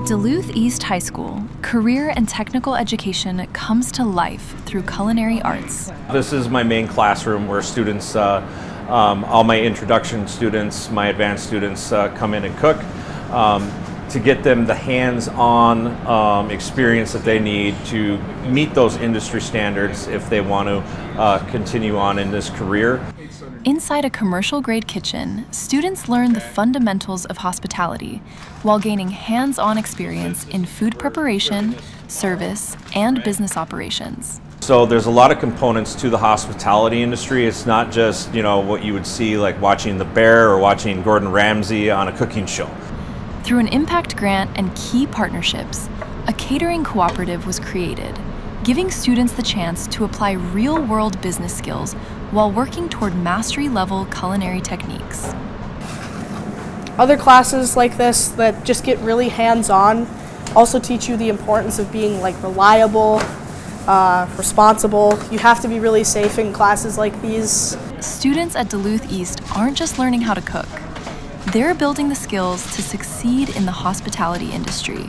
At Duluth East High School, career and technical education comes to life through culinary arts. This is my main classroom where students, all my introduction students, my advanced students come in and cook to get them the hands-on experience that they need to meet those industry standards if they want to continue on in this career. Inside a commercial-grade kitchen, students learn the fundamentals of hospitality while gaining hands-on experience in food preparation, service, and business operations. So there's a lot of components to the hospitality industry. It's not just, what you would see like watching The Bear or watching Gordon Ramsay on a cooking show. Through an impact grant and key partnerships, a catering cooperative was created, giving students the chance to apply real-world business skills while working toward mastery-level culinary techniques. Other classes like this that just get really hands-on also teach you the importance of being reliable, responsible. You have to be really safe in classes like these. Students at Duluth East aren't just learning how to cook. They're building the skills to succeed in the hospitality industry.